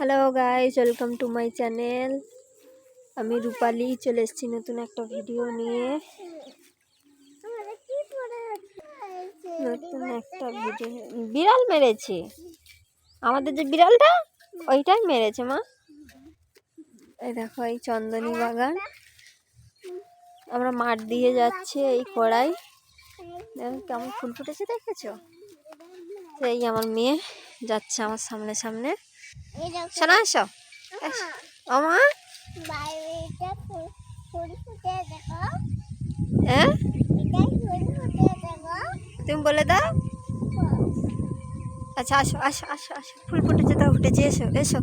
Hello guys, welcome to my channel. আমি রূপালি চলে এসেছি নতুন একটা ভিডিও নিয়ে। নতুন একটা ভিডিও। বিড়াল মেরেছে আমাদের, যে বিড়ালটা ওইটাই মেরেছে মা। এই দেখো, এই চন্দনী বাগান, আমরা মাঠ দিয়ে যাচ্ছি। এই কড়াই দেখো কেমন ফুল ফুটেছে, দেখেছো? এই আমার মেয়ে যাচ্ছে আমার সামনে সামনে। শোনা আসো আমা, তুমি বলে দাও। আচ্ছা আসো আসো আসো আসো, ফুল ফুটেছে তো ফুটেছে, এসো এসো।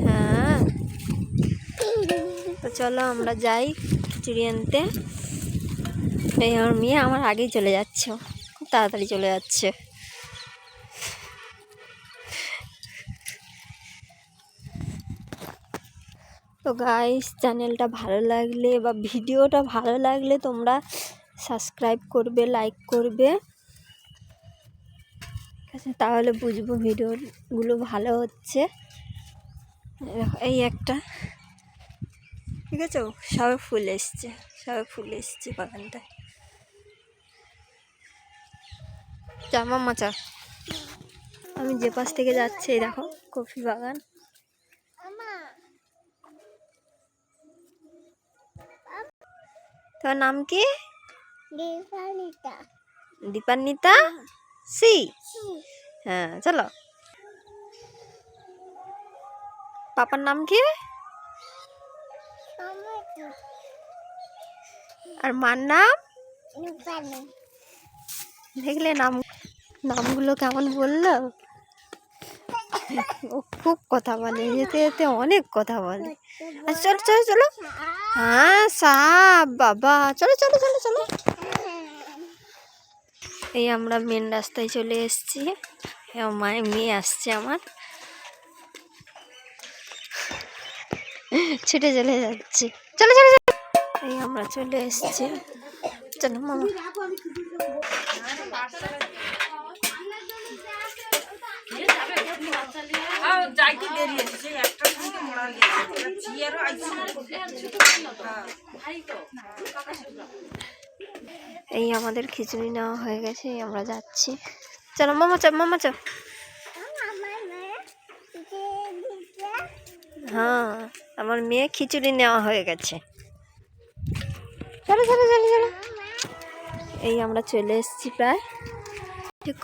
হ্যাঁ, তো চলো আমরা যাই খিচুড়ি আনতে। এই আমার মেয়ে আমার আগেই চলে যাচ্ছে, খুব তাড়াতাড়ি চলে যাচ্ছে। তো গাইস, চ্যানেলটা ভালো লাগলে বা ভিডিওটা ভালো লাগলে তোমরা সাবস্ক্রাইব করবে, লাইক করবে, তাহলে বুঝবো ভিডিওগুলো ভালো হচ্ছে। এই একটা, ঠিক আছে, সবে ফুল এসছে, সবে ফুল এসছে বাগানটায়। জামা মাচা, আমি যে পাশ থেকে যাচ্ছি দেখো কফি বাগান। তোমার নাম কি? দীপান্বিতা সি। হ্যাঁ চলো। পাপার নাম কি? আর মার নাম? দেখলে নামগুলো কেমন বললো। ও খুব কথা বলে, যেতে যেতে অনেক কথা বলে। আচ্ছা চলো চলো চলো। হ্যাঁ সাপ বাবা, চলো চলো চলো চলো। এই আমরা মেন রাস্তায় চলে এসেছি। মায়ের মেয়ে আসছে আমার, ছুটে চলে যাচ্ছে। চলো চলো চলো। এই আমরা চলে এসেছি, চলো মামা। এই আমাদের খিচুড়ি নেওয়া হয়ে গেছে, আমরা যাচ্ছি। চলো মামা চল, মামা চল। হ্যাঁ, আমার মেয়ে খিচুড়ি নেওয়া হয়ে গেছে। চলো চলো চলো চলো। এই আমরা চলে এসেছি, প্রায়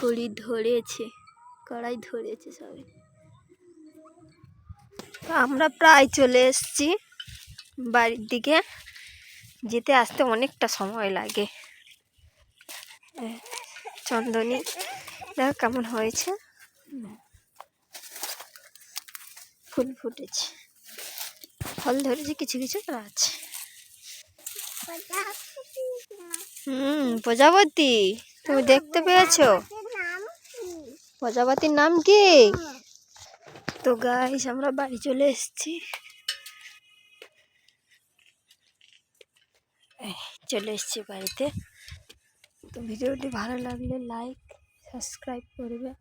কড়ি ধরেছে, কড়াই ধরেছে সবাই। আমরা প্রায় চলে এসেছি বাড়ির দিকে। যেতে আসতে অনেকটা সময় লাগে। চন্দনী দেখো কেমন হয়েছে, ফুল ফুটেছে, ফল ধরেছে, কিছু কিছু আছে। প্রজাপতি, তুমি দেখতে পেয়েছো? প্রজাপতির নাম কি? তো গাইস, আমরা বাড়ি চলে এসেছি, চলে এসেছি বাড়িতে। তো ভিডিওটি ভালো লাগলে লাইক সাবস্ক্রাইব করবে।